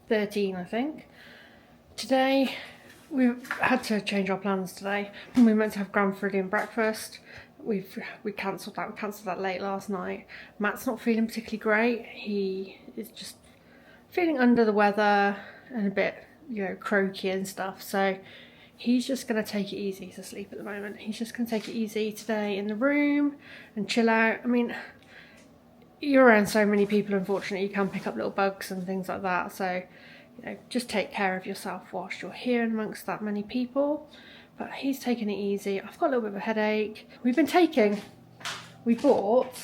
13, I think. Today, we had to change our plans today. We were meant to have Grand Floridian breakfast. We cancelled that. We cancelled that late last night. Matt's not feeling particularly great. He is just feeling under the weather and a bit, croaky and stuff. So he's just going to take it easy. He's asleep at the moment. He's just going to take it easy today in the room and chill out. I mean, you're around so many people, unfortunately, you can pick up little bugs and things like that. So, just take care of yourself whilst you're here amongst that many people. But he's taking it easy. I've got a little bit of a headache. We bought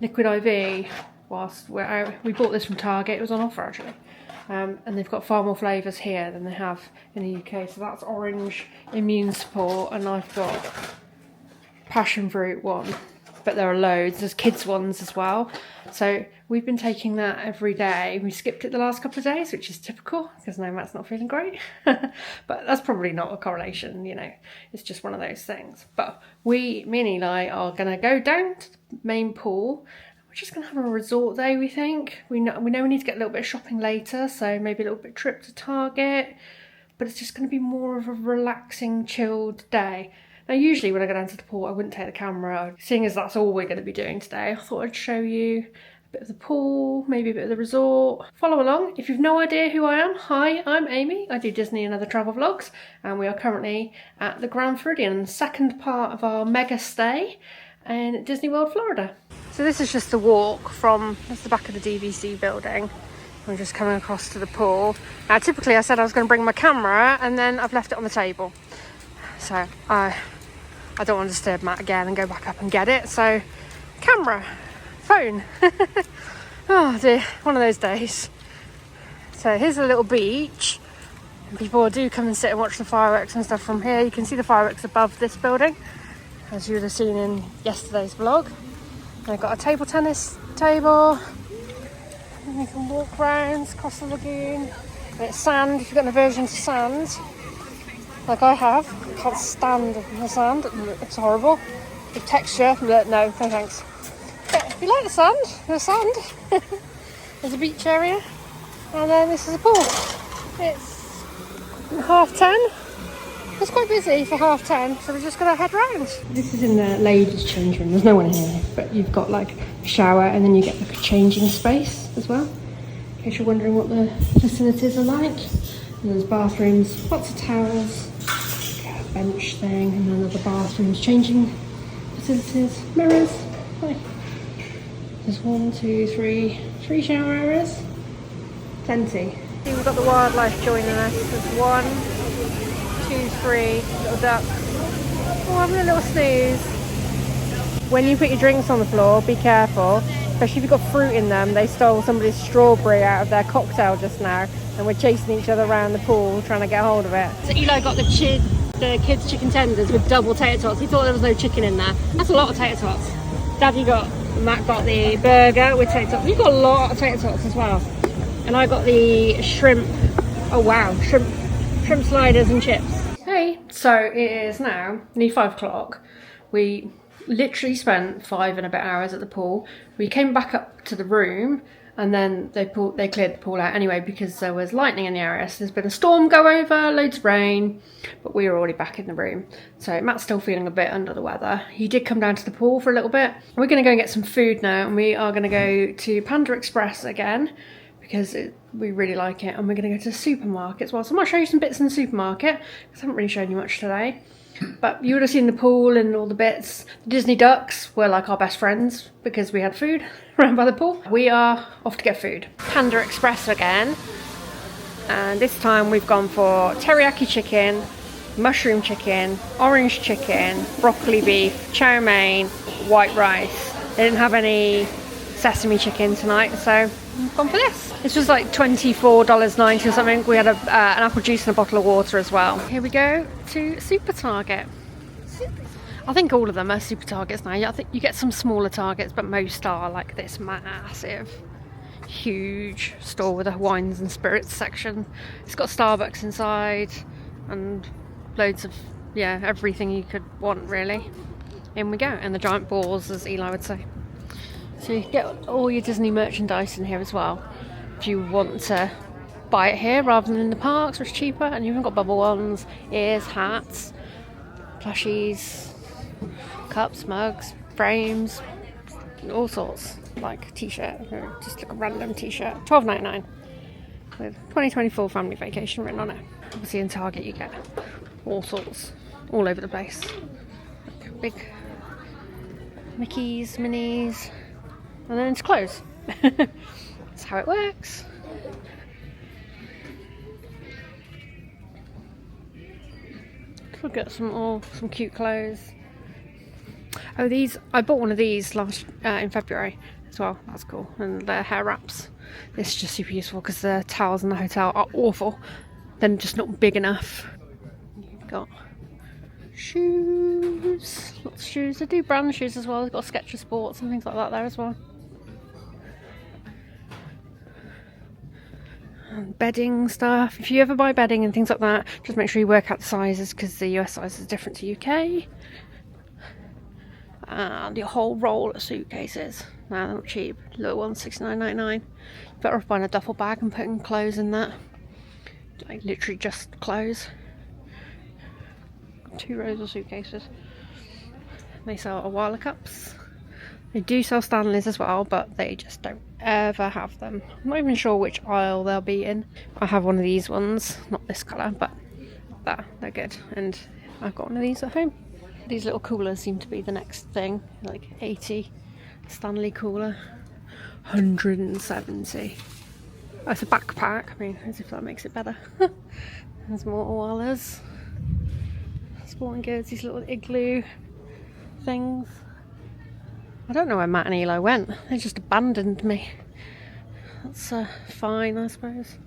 liquid IV whilst we're out. We bought this from Target. It was on offer, actually. And they've got far more flavours here than they have in the UK. So that's orange immune support, and I've got passion fruit one. But there are loads. There's kids ones as well. So we've been taking that every day. We skipped it the last couple of days, which is typical because now Matt's not feeling great. But that's probably not a correlation, It's just one of those things. But me and Eli are going to go down to the main pool. We're just going to have a resort day, we think. We know we need to get a little bit of shopping later, so maybe a little bit trip to Target. But it's just going to be more of a relaxing, chilled day. Now, usually when I go down to the pool, I wouldn't take the camera. Seeing as that's all we're going to be doing today, I thought I'd show you a bit of the pool, maybe a bit of the resort. Follow along. If you've no idea who I am, hi, I'm Amy. I do Disney and other travel vlogs, and we are currently at the Grand Floridian, the second part of our mega stay in Disney World, Florida. So this is just the walk from, that's the back of the DVC building. I'm just coming across to the pool. Now, typically I said I was going to bring my camera, and then I've left it on the table. So I don't want to disturb Matt again and go back up and get it. So camera, phone. Oh dear, one of those days. So here's a little beach. And people do come and sit and watch the fireworks and stuff from here. You can see the fireworks above this building, as you would have seen in yesterday's vlog. They've got a table tennis table. And you can walk round across the lagoon. And it's sand, if you've got an aversion to sand, like I have. I can't stand the sand, it's horrible. The texture, no thanks. But if you like the sand, there's a beach area, and then this is a pool. It's 10:30. It's quite busy for 10:30, so we're just gonna head round. This is in the ladies' change room. There's no one in here, but you've got like a shower, and then you get like a changing space as well, in case you're wondering what the facilities are like. And there's bathrooms, lots of towels, a bench thing, and then other bathrooms, changing facilities, mirrors. Hi. There's 1, 2, 3 shower areas. Plenty. See, we've got the wildlife joining us. There's 1, 2, 3 little ducks. Oh, having a little snooze. When you put your drinks on the floor, be careful. Especially if you've got fruit in them. They stole somebody's strawberry out of their cocktail just now, and we're chasing each other around the pool trying to get hold of it. So Eli got the kids chicken tenders with double tater tots. He thought there was no chicken in there. That's a lot of tater tots. Matt got the burger with tater tots. You got a lot of tater tots as well. And I got the shrimp. Oh wow, shrimp sliders and chips. Hey, so it is now nearly 5 o'clock. We literally spent 5 and a bit hours at the pool. We came back up to the room, and then they cleared the pool out anyway because there was lightning in the area. So there's been a storm go over, loads of rain, but we were already back in the room. So Matt's still feeling a bit under the weather. He did come down to the pool for a little bit. We're going to go and get some food now, and we are going to go to Panda Express again because we really like it, and we're going to go to the supermarket as well. So I might show you some bits in the supermarket because I haven't really shown you much today. But you would have seen the pool and all the bits. The Disney ducks were like our best friends because we had food around by the pool. We are off to get food. Panda Express again. And this time we've gone for teriyaki chicken, mushroom chicken, orange chicken, broccoli beef, chow mein, white rice. They didn't have any sesame chicken tonight, so I've gone for this. This was like $24.90 or something. We had an apple juice and a bottle of water as well. Here we go to Super Target. I think all of them are Super Targets now. I think you get some smaller Targets, but most are like this massive, huge store with a wines and spirits section. It's got Starbucks inside and loads of, everything you could want really. In we go. And the giant balls, as Eli would say. So you get all your Disney merchandise in here as well. if you want to buy it here rather than in the parks, which is cheaper. And you've even got bubble ones, ears, hats, plushies, cups, mugs, frames, all sorts. Like t-shirt, just like a random t-shirt, $12.99 with 2024 family vacation written on it. Obviously in Target you get all sorts, all over the place. Like big Mickeys, minis, and then into clothes. That's how it works. Look at some cute clothes. Oh, these, I bought one of these last in February as well. That's cool. And they're hair wraps. This is just super useful because the towels in the hotel are awful. They're just not big enough. You've got shoes, lots of shoes. They do brand shoes as well. They've got Skechers Sports and things like that there as well. And bedding stuff. If you ever buy bedding and things like that, just make sure you work out the sizes because the US size is different to UK. And your whole roll of suitcases. Now they're not cheap. Little ones, $69.99. Better off buying a duffel bag and putting clothes in that. Like literally just clothes. 2 rows of suitcases. They sell Awala cups. They do sell Stanleys as well, but they just don't ever have them. I'm not even sure which aisle they'll be in. I have one of these ones, not this colour, but they're good. And I've got one of these at home. These little coolers seem to be the next thing. Like 80 Stanley cooler, 170. Oh, it's a backpack. I mean, as if that makes it better. There's more Awalas. Sporting goods, these little igloo things. I don't know where Matt and Eli went. They just abandoned me. That's fine, I suppose.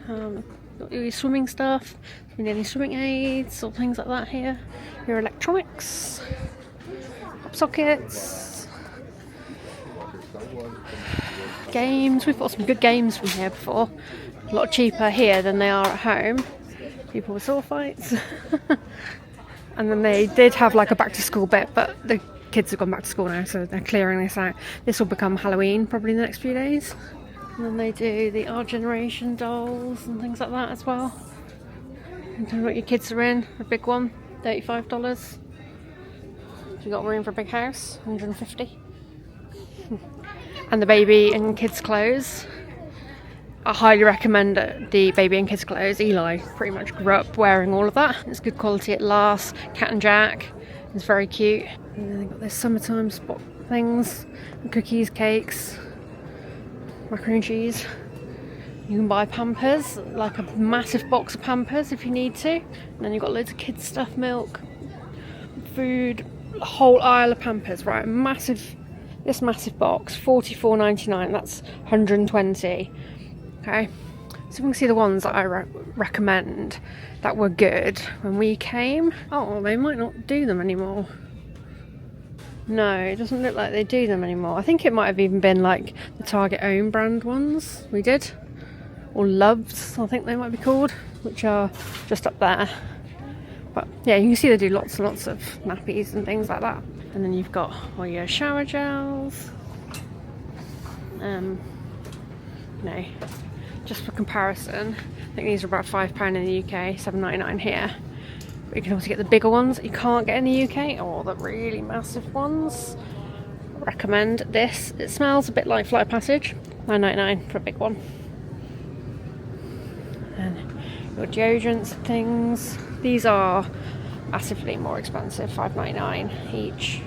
Got your swimming stuff. If you need any swimming aids or things like that here. Your electronics. Pop sockets. Games. We've got some good games from here before. A lot cheaper here than they are at home. People with sword fights. And then they did have like a back to school bit, but the kids have gone back to school now, so they're clearing this out. This will become Halloween probably in the next few days. And then they do the Our Generation dolls and things like that as well. I don't know what your kids are in. A big one, $35. If you've got room for a big house, $150. And the baby and kids clothes. I highly recommend the baby and kids clothes. Eli pretty much grew up wearing all of that. It's good quality, it lasts. Cat and Jack is very cute. And then they've got their summertime spot things, cookies, cakes, macaroni and cheese. You can buy Pampers, like a massive box of Pampers if you need to. And then you've got loads of kids stuff, milk, food, a whole aisle of Pampers, right? This massive box, $44.99, that's 120. Okay, so we can see the ones that I recommend that were good when we came. Oh, they might not do them anymore. No, it doesn't look like they do them anymore. I think it might have even been like the Target own brand ones we did. Or Loves, I think they might be called, which are just up there. But yeah, you can see they do lots and lots of nappies and things like that. And then you've got all your shower gels. No. Just for comparison, I think these are about £5 in the UK, $7.99 here. But you can also get the bigger ones that you can't get in the UK, or the really massive ones. Recommend this. It smells a bit like Flight of Passage, $9.99 for a big one. And your deodorants and things. These are massively more expensive, $5.99 each.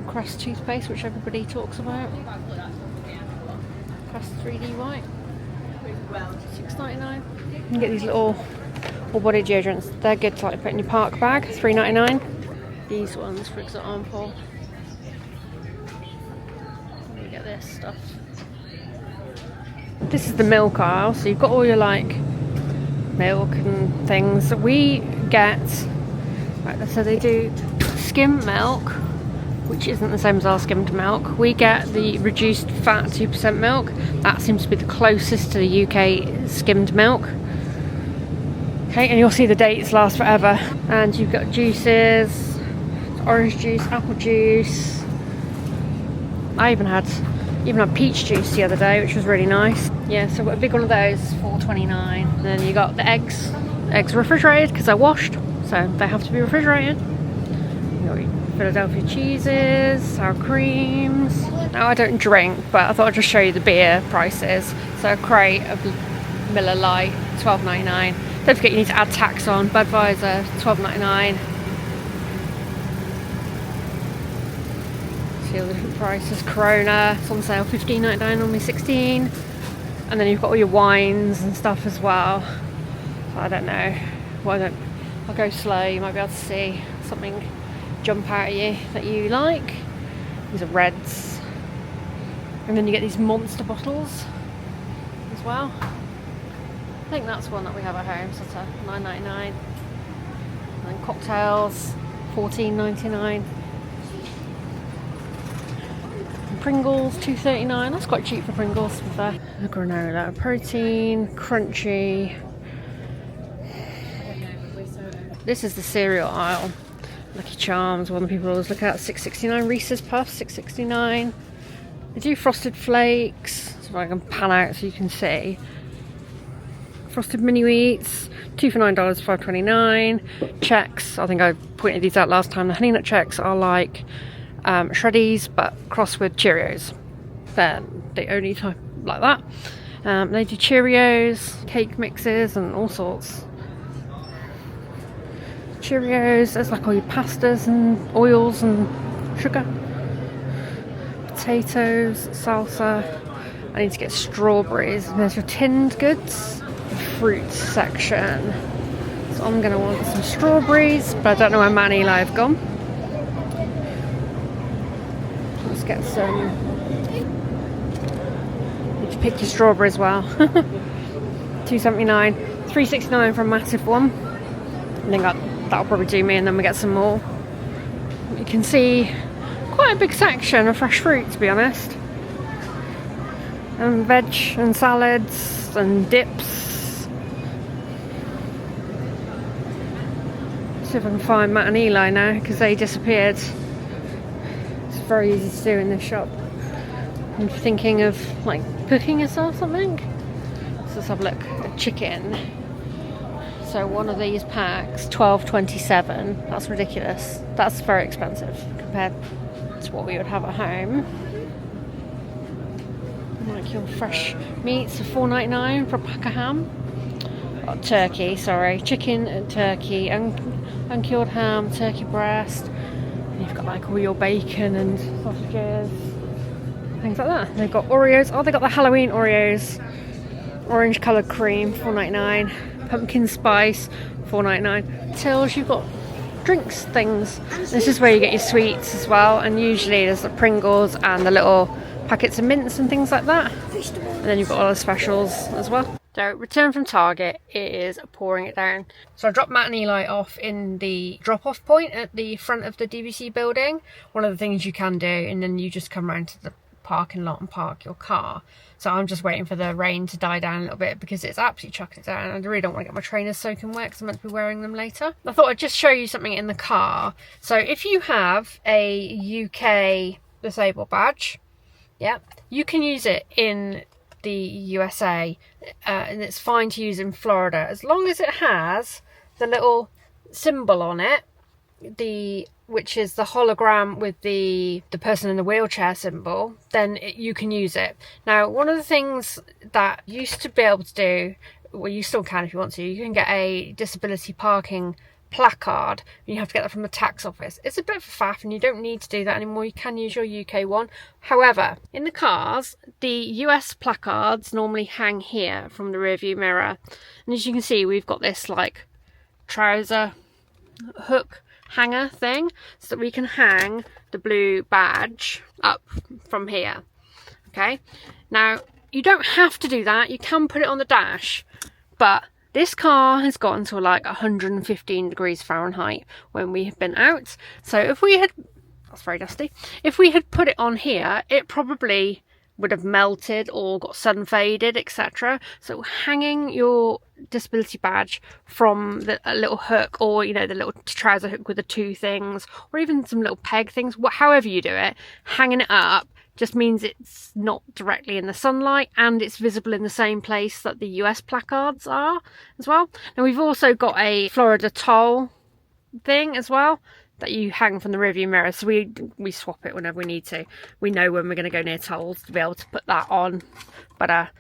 Crest toothpaste, which everybody talks about. Crest 3D white, $6.99. You can get these little all-body deodorants. They're good to like put in your park bag, $3.99. These ones, for example. You get this stuff. This is the milk aisle, so you've got all your like milk and things. We get, right, so they do skim milk, which isn't the same as our skimmed milk. We get the reduced fat 2% milk. That seems to be the closest to the UK skimmed milk. Okay, and you'll see the dates last forever. And you've got juices, orange juice, apple juice. I even had peach juice the other day, which was really nice. Yeah, so I've got a big one of those, $4.29. And then you got the eggs. Eggs refrigerated because they're washed, so they have to be refrigerated. You got your Philadelphia cheeses, sour creams. Now I don't drink, but I thought I'd just show you the beer prices. So a crate of Miller Lite, $12.99. Don't forget you need to add tax on. Budweiser, $12.99. See all the different prices. Corona, it's on sale, $15.99, normally $16. And then you've got all your wines and stuff as well. So I don't know. Well, I'll go slow. You might be able to see something jump out at you that you like. These are reds. And then you get these monster bottles as well. I think that's one that we have at home, so it's $9.99. And then cocktails, $14.99. And Pringles, $2.39. That's quite cheap for Pringles. A granola, protein, crunchy. This is the cereal aisle. Lucky Charms, one that people always look at, $6.69. Reese's Puffs, $6.69. They do Frosted Flakes, so I can pan out so you can see. Frosted Mini Wheats, 2 for $9, $5.29. Chex, I think I pointed these out last time. The Honey Nut Chex are like Shreddies, but crossed with Cheerios. They're the only type like that. They do Cheerios, cake mixes, and all sorts. Cheerios, there's like all your pastas and oils and sugar. Potatoes, salsa. I need to get strawberries. There's your tinned goods. The fruit section. So I'm going to want some strawberries, but I don't know where Matt and Eli have gone. Let's get some. Need to pick your strawberry as well. $2.79, $3.69 for a massive one. I think that'll probably do me, and then we get some more. You can see quite a big section of fresh fruit, to be honest. And veg and salads and dips. See if I can find Matt and Eli now, because they disappeared. It's very easy to do in this shop. I'm thinking of like cooking yourself something. So let's have a look at chicken. So one of these packs, $12.27. That's ridiculous. That's very expensive compared to what we would have at home. Like your fresh meats are $4.99 for a pack of ham. Oh, turkey, sorry. Chicken and turkey, uncured ham, turkey breast. And you've got like all your bacon and sausages, things like that. They've got Oreos. Oh, they got the Halloween Oreos. Orange coloured cream, $4.99. Pumpkin spice, $4.99. Tills, you've got drinks things. This is where you get your sweets as well, and usually there's the Pringles and the little packets of mints and things like that. And then you've got all the specials as well. So, return from Target, it is pouring it down. So I dropped Matt and Eli off in the drop-off point at the front of the DVC building. One of the things you can do, and then you just come around to the parking lot and park your car. So I'm just waiting for the rain to die down a little bit because it's absolutely chucking it down. I really don't want to get my trainers soaking wet because I'm meant to be wearing them later. I thought I'd just show you something in the car. So if you have a UK disabled badge, yeah, you can use it in the USA, and it's fine to use in Florida as long as it has the little symbol on it, which is the hologram with the person in the wheelchair symbol, then you can use it. Now, one of the things that you used to be able to do, well, you still can if you want to, you can get a disability parking placard, and you have to get that from the tax office. It's a bit of a faff, and you don't need to do that anymore. You can use your UK one. However, in the cars, the US placards normally hang here from the rearview mirror, and as you can see, we've got this like trouser hook hanger thing so that we can hang the blue badge up from here. Okay, now you don't have to do that. You can put it on the dash, but this car has gotten to like 115 degrees Fahrenheit when we have been out. So if we had, that's very dusty, if we had put it on here, it probably would have melted or got sun faded, etc. So hanging your disability badge from a little hook, or the little trouser hook with the two things, or even some little peg things, however you do it, hanging it up just means it's not directly in the sunlight and it's visible in the same place that the US placards are as well. Now we've also got a Florida toll thing as well that you hang from the rearview mirror, so we swap it whenever we need to. We know when we're going to go near tolls to be able to put that on. But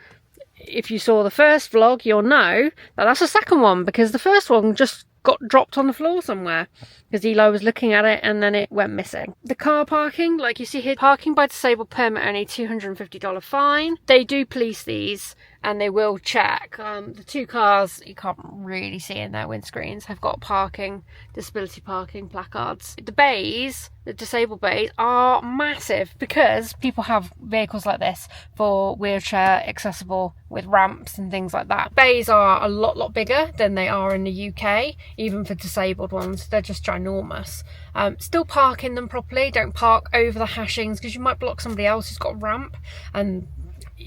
if you saw the first vlog, you'll know that that's the second one, because the first one just got dropped on the floor somewhere because Eli was looking at it and then it went missing. The car parking, like you see here, parking by disabled permit only, $250 fine. They do police these and they will check. The two cars you can't really see in their windscreens have got disability parking placards. The bays, the disabled bays, are massive because people have vehicles like this for wheelchair accessible with ramps and things like that. Bays are a lot bigger than they are in the UK, even for disabled ones. They're just ginormous. Still park in them properly. Don't park over the hashings because you might block somebody else who's got a ramp, and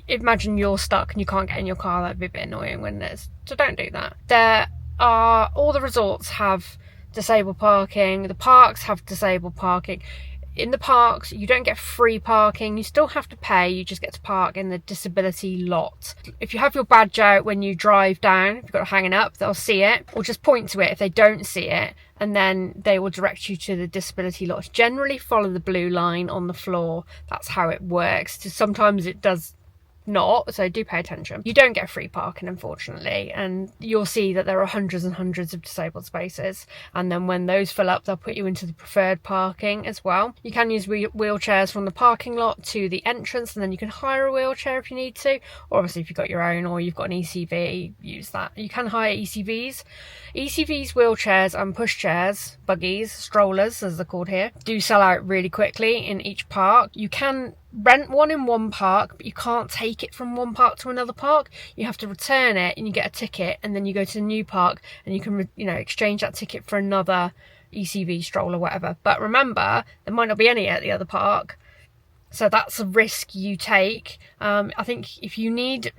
imagine you're stuck and you can't get in your car. That'd be a bit annoying, wouldn't it? So don't do that. All the resorts have disabled parking. The parks have disabled parking. In the parks, you don't get free parking. You still have to pay. You just get to park in the disability lot. If you have your badge out when you drive down, if you've got it hanging up, they'll see it, or just point to it if they don't see it, and then they will direct you to the disability lot. Generally follow the blue line on the floor. That's how it works. Sometimes it does not, so do pay attention. You don't get free parking, unfortunately, and you'll see that there are hundreds and hundreds of disabled spaces, and then when those fill up, they'll put you into the preferred parking as well. You can use wheelchairs from the parking lot to the entrance, and then you can hire a wheelchair if you need to, or obviously if you've got your own or you've got an ECV, use that. You can hire ECVs, wheelchairs and pushchairs, buggies, strollers as they're called here, do sell out really quickly in each park. You can rent one in one park, but you can't take it from one park to another park. You have to return it and you get a ticket, and then you go to the new park and you can exchange that ticket for another ECV, stroller, whatever. But remember, there might not be any at the other park, so that's a risk you take. I think if you need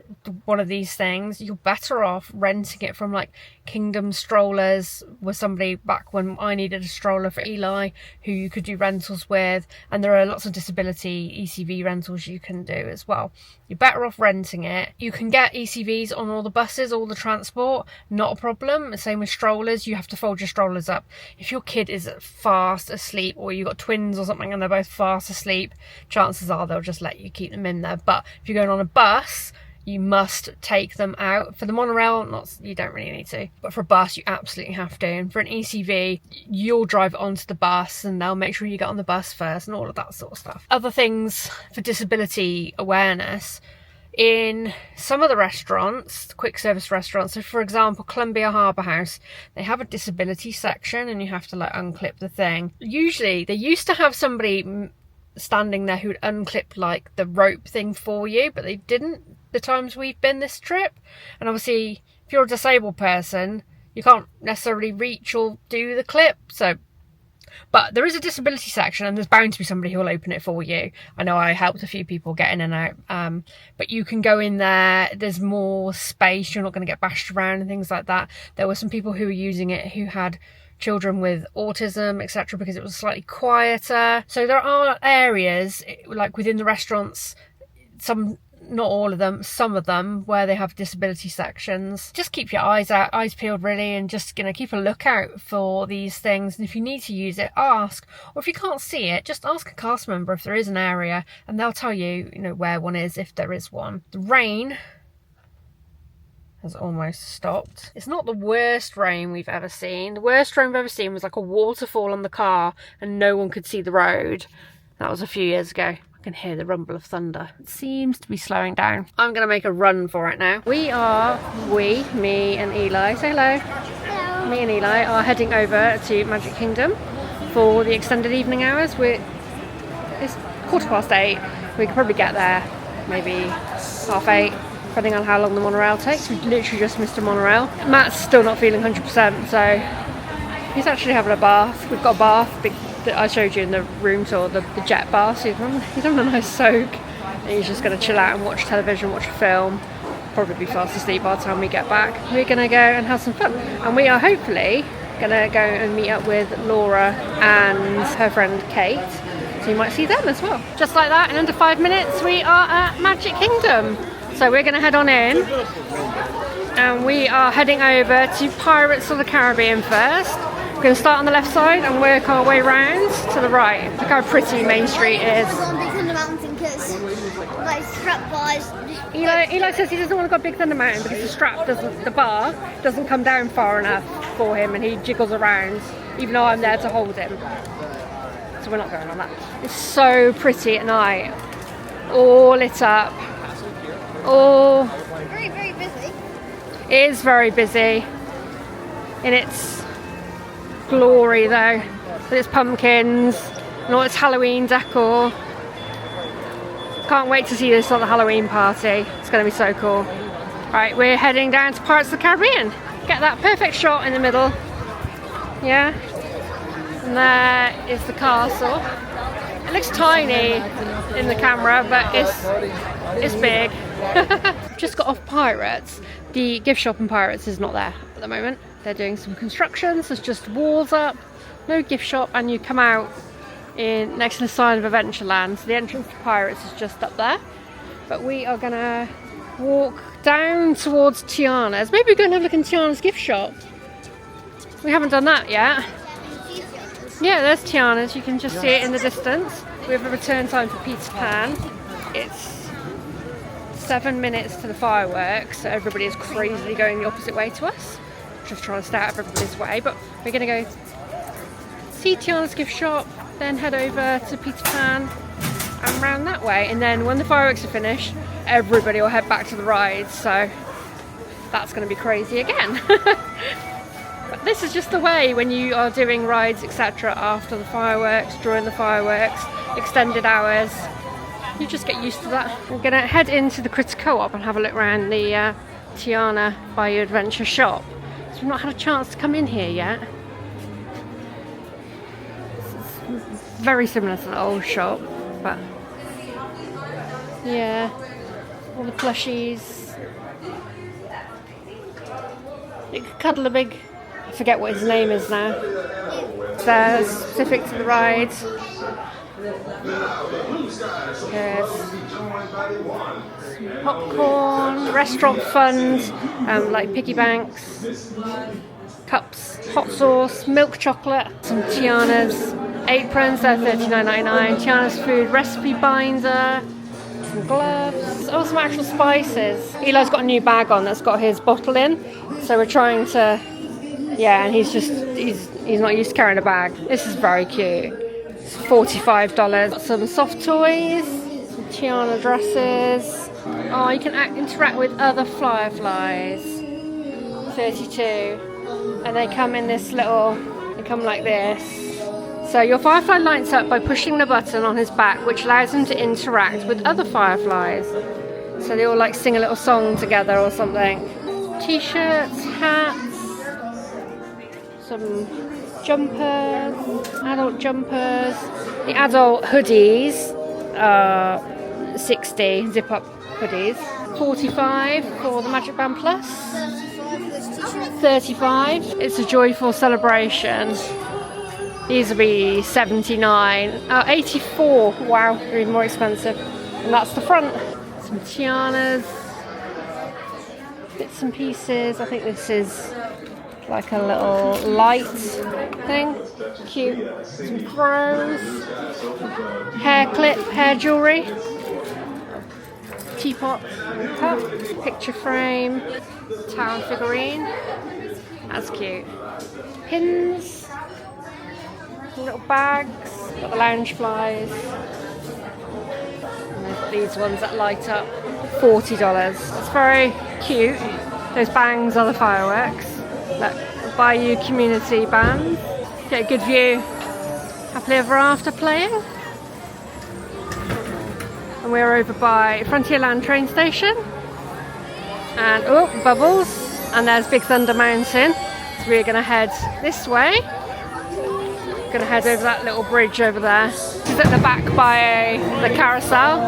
one of these things, you're better off renting it from like Kingdom Strollers, with somebody back when I needed a stroller for Eli who you could do rentals with, and there are lots of disability ECV rentals you can do as well. You're better off renting it. You can get ECVs on all the buses, all the transport, not a problem. Same with strollers. You have to fold your strollers up. If your kid is fast asleep, or you've got twins or something and they're both fast asleep, chances are they'll just let you keep them in there. But if you're going on a bus, you must take them out. For the monorail, you don't really need to, but for a bus you absolutely have to. And for an ECV, you'll drive it onto the bus and they'll make sure you get on the bus first and all of that sort of stuff. Other things for disability awareness: in some of the restaurants, quick service restaurants, so for example Columbia Harbour House, they have a disability section and you have to unclip the thing. Usually they used to have somebody standing there who'd unclip the rope thing for you, but they didn't the times we've been this trip. And obviously if you're a disabled person, you can't necessarily reach or do the clip, but there is a disability section and there's bound to be somebody who will open it for you. I know I helped a few people get in and out, but you can go in there. There's more space, you're not going to get bashed around and things like that. There were some people who were using it who had children with autism, etc., because it was slightly quieter. So there are areas within the restaurants, not all of them, some of them, where they have disability sections. Just keep your eyes peeled really, and just keep a lookout for these things. And if you need to use it, ask, or if you can't see it, just ask a cast member if there is an area, and they'll tell you, where one is if there is one. The rain has almost stopped. It's not the worst rain we've ever seen. The worst rain we've ever seen was a waterfall on the car and no one could see the road. That was a few years ago. I can hear the rumble of thunder. It seems to be slowing down. I'm going to make a run for it now. Me and Eli, say hello. Hello. Me and Eli are heading over to Magic Kingdom for the extended evening hours. It's 8:15. We could probably get there maybe 8:30, depending on how long the monorail takes. We literally just missed a monorail. Matt's still not feeling 100%, so he's actually having a bath. We've got a bath that I showed you in the room tour, the jet bath. So he's having a nice soak And he's just going to chill out and watch television, watch a film. Probably be fast asleep by the time we get back. We're going to go and have some fun. And we are hopefully going to go and meet up with Laura and her friend Kate. So you might see them as well. Just like that, in under 5 minutes, we are at Magic Kingdom. So we're going to head on in. And we are heading over to Pirates of the Caribbean first. We're going to start on the left side and work our way round to the right. Look how pretty Main Street is. Eli says he doesn't want to go Big Thunder Mountain because the bar doesn't come down far enough for him and he jiggles around, even though I'm there to hold him. So we're not going on that. It's so pretty at night. All lit up. All... Very, very busy. It is very busy. In its glory though. With its pumpkins and all its Halloween decor. Can't wait to see this on the Halloween party. It's going to be so cool. Right, we're heading down to Pirates of the Caribbean. Get that perfect shot in the middle. Yeah. And there is the castle. It looks tiny in the camera, but it's big. Just got off Pirates. The gift shop in Pirates is not there at the moment. They're doing some constructions. There's just walls up, no gift shop, and you come out in next to the sign of Adventureland. So the entrance to Pirates is just up there. But we are gonna walk down towards Tiana's. Maybe we go and have a look in Tiana's gift shop. We haven't done that yet. Yeah, there's Tiana's. You can just see it in the distance. We have a return time for Peter Pan. It's 7 minutes to the fireworks, so everybody is crazily going the opposite way to us. Just trying to stay out of everybody's way, but we're gonna go see Tiana's gift shop, then head over to Peter Pan and round that way, and then when the fireworks are finished everybody will head back to the rides, so that's going to be crazy again. But this is just the way when you are doing rides etc. after the fireworks, during the fireworks, extended hours, you just get used to that. We're going to head into the Critter Co-op and have a look around the Tiana Bayou Adventure shop. So we've not had a chance to come in here yet. Very similar to the old shop, but yeah, all the plushies. You could cuddle a big, I forget what his name is now. They're specific to the rides. There's some popcorn, restaurant fund, like piggy banks, cups, hot sauce, milk chocolate, some Tiana's aprons, they're $39.99. Tiana's food recipe binder, some gloves, oh, some actual spices. Eli's got a new bag on that's got his bottle in, so we're trying to, yeah, and he's not used to carrying a bag. This is very cute. It's $45. Got some soft toys, some Tiana dresses. Oh, you can interact with other fireflies. $32. And they come in this little, they come like this. So your firefly lights up by pushing the button on his back, which allows him to interact with other fireflies. So they all like sing a little song together or something. T-shirts, hats, some jumpers, adult jumpers. The adult hoodies are $60, zip-up hoodies. $45 for the Magic Band Plus. $35. It's a joyful celebration. These will be $79. Oh, $84. Wow, they're even more expensive. And that's the front. Some Tianas, bits and pieces. I think this is like a little light thing. Cute. Some crows. Hair clip, hair jewellery. Teapot, cup, picture frame, tower figurine. That's cute. Pins. Little bags, got the lounge flies, and there's these ones that light up. $40. It's very cute. Those bangs are the fireworks. Look, Bayou Community Band. Get a good view. Happily Ever After playing. And we're over by Frontierland train station. And oh, bubbles. And there's Big Thunder Mountain. So we're going to head this way. Gonna head over that little bridge over there. This is at the back by the carousel.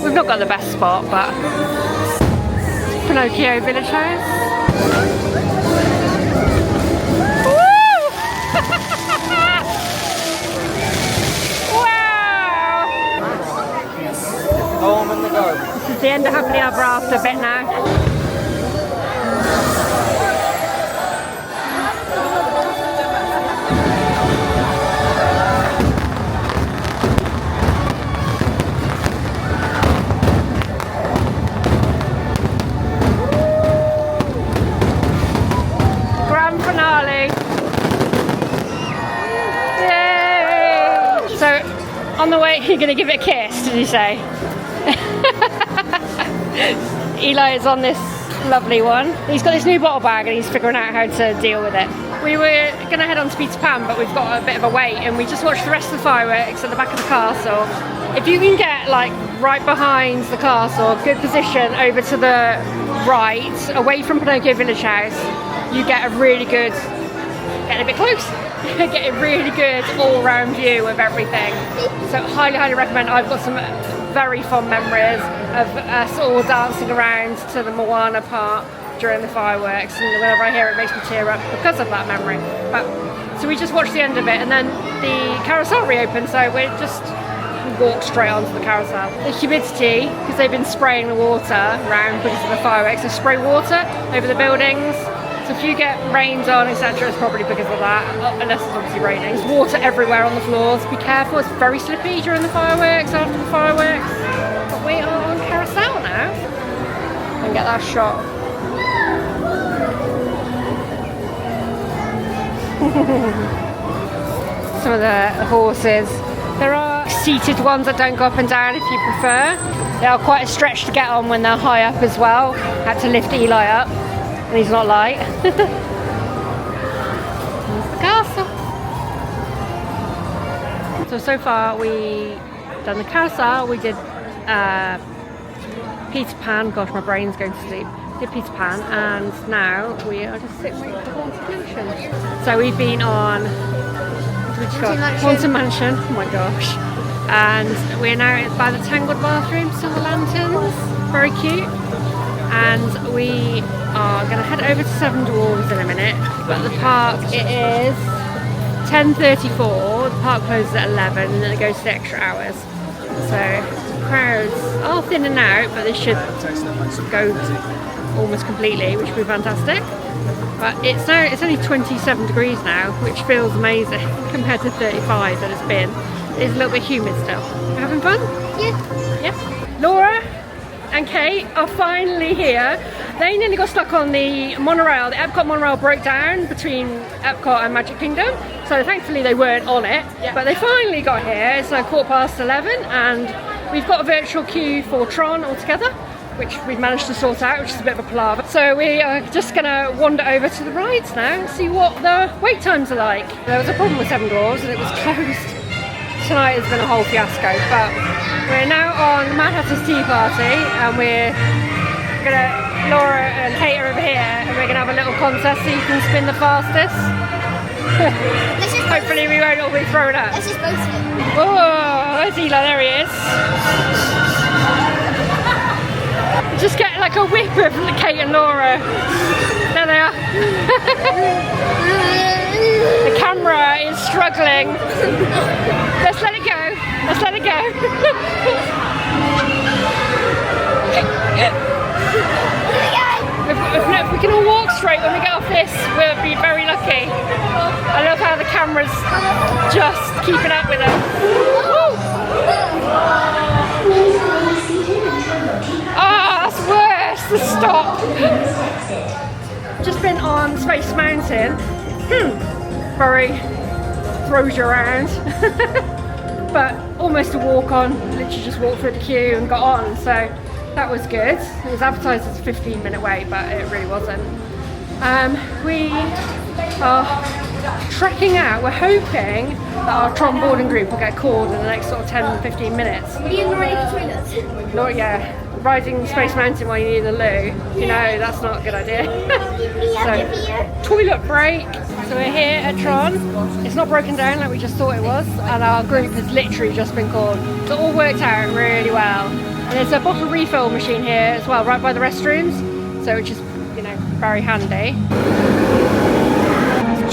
We've not got the best spot, but Pinocchio Village House. Woo! Wow! Home in the garden. This is the end of Happily Ever After bit now. On the way, you're going to give it a kiss, did you say? Eli is on this lovely one. He's got this new bottle bag and he's figuring out how to deal with it. We were going to head on to Peter Pan, but we've got a bit of a wait and we just watched the rest of the fireworks at the back of the castle. If you can get like right behind the castle, good position over to the right, away from Pinocchio Village House, you get a really good, get a bit close. Get a really good all-round view of everything. So highly recommend. I've got some very fond memories of us all dancing around to the Moana part during the fireworks, and whenever I hear it, it makes me tear up because of that memory. But so we just watched the end of it, and then the carousel reopened, so we walked straight onto the carousel. The humidity, because they've been spraying the water around because of the fireworks, they spray water over the buildings. So if you get rained on, etc., it's probably because of that, unless it's obviously raining. There's water everywhere on the floors. Be careful, it's very slippy during the fireworks, after the fireworks. But we are on carousel now. And get that shot. Some of the horses. There are seated ones that don't go up and down if you prefer. They are quite a stretch to get on when they're high up as well. Had to lift Eli up. And he's not light. There's the castle. So far we done the carousel, we did Peter Pan, gosh my brain's going to sleep. Did Peter Pan, and now we are just sitting waiting for Haunted Mansion. So we've been on Haunted Mansion, oh my gosh. And we're now by the Tangled bathrooms, some of the lanterns, very cute. And we are going to head over to Seven Dwarfs in a minute, but the park, it is 10:34, the park closes at 11 and then it goes to extra hours. So crowds are thinning out, but they should go almost completely, which would be fantastic. But it's only 27 degrees now, which feels amazing compared to 35 that it's been. It's a little bit humid still. You having fun? Yeah. Yeah. Laura and Kate are finally here. They nearly got stuck on the monorail. The Epcot monorail broke down between Epcot and Magic Kingdom, so thankfully they weren't on it. Yeah. But they finally got here. It's now 11:15 and we've got a virtual queue for Tron altogether, which we've managed to sort out, which is a bit of a palaver. So we are just going to wander over to the rides now and see what the wait times are like. There was a problem with Seven Dwarfs and it was closed. Tonight has been a whole fiasco, but we're now on Mad Hatter's Tea Party and Laura and Kate are over here and we're going to have a little contest so you can spin the fastest. Hopefully we won't all be thrown up. Let's just both spin. Oh, there's Eli, there he is. Just get like a whip of Kate and Laura. There they are. The camera is struggling. Let's let it go. Let's let it go. If we can all walk straight when we get off this, we'll be very lucky. I love how the camera's just keeping up with us. Ah, that's worse. The stop. Just been on Space Mountain. Very throws you around. But almost a walk on. Literally just walked through the queue and got on. So that was good. It was advertised as a 15-minute wait, but it really wasn't. We are trekking out. We're hoping that our Tron boarding group will get called in the next sort of 10-15 minutes. What are you riding between us? Not yeah. Riding Space Mountain while you need a loo, you know that's not a good idea. So, toilet break. So we're here at Tron. It's not broken down like we just thought it was, and our group has literally just been called. So it all worked out really well. And there's a bottle refill machine here as well, right by the restrooms, so which is, you know, very handy.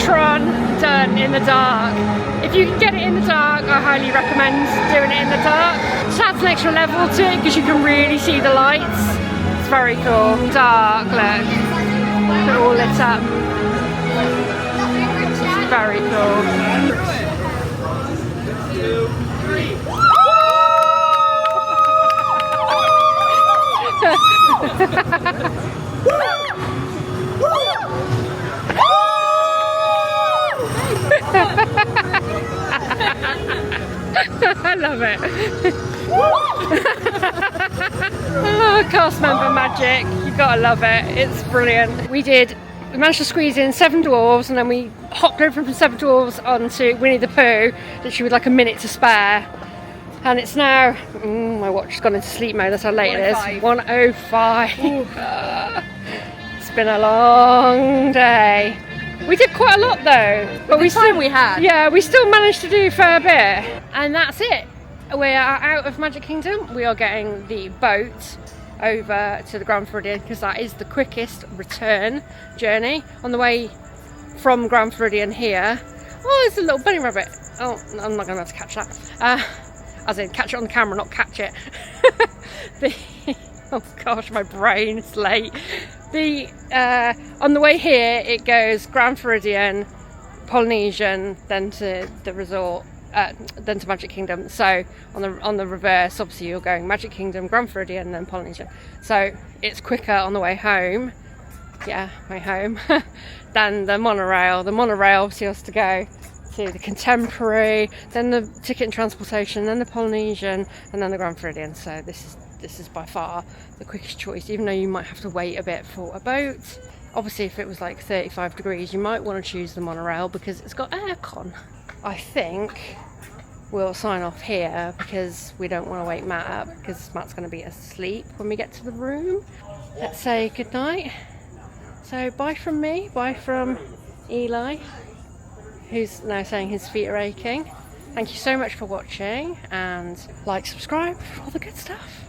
Tron done in the dark. If you can get it in the dark, I highly recommend doing it in the dark. It adds an extra level to it because you can really see the lights. It's very cool. Dark, look. They're all lit up. It's very cool. 2, 3. I love it. Oh, cast member magic. You gotta love it. It's brilliant. We managed to squeeze in 7 dwarves, and then we hopped over from 7 dwarves onto Winnie the Pooh, literally with like a minute to spare. And it's now, my watch has gone into sleep mode, that's how late it is. 1:05. It's been a long day. We did quite a lot though, but we still managed to do a fair bit. And that's it. We are out of Magic Kingdom. We are getting the boat over to the Grand Floridian because that is the quickest return journey. On the way from Grand Floridian here, oh, there's a little bunny rabbit. Oh, I'm not going to be able to catch that. As in, catch it on the camera, not catch it. Oh gosh, my brain is late. On the way here, it goes Grand Floridian, Polynesian, then to the resort, then to Magic Kingdom. So on the reverse, obviously you're going Magic Kingdom, Grand Floridian, then Polynesian. So it's quicker on the way home. Yeah, way home. Than the monorail. The monorail obviously has to go to the Contemporary, then the Ticket and Transportation, then the Polynesian, and then the Grand Floridian. So this is by far the quickest choice, even though you might have to wait a bit for a boat. Obviously, if it was like 35 degrees, you might want to choose the monorail because it's got aircon. I think we'll sign off here because we don't want to wake Matt up because Matt's going to be asleep when we get to the room. Let's say goodnight. So bye from me, bye from Eli, who's now saying his feet are aching. Thank you so much for watching, and like, subscribe for all the good stuff.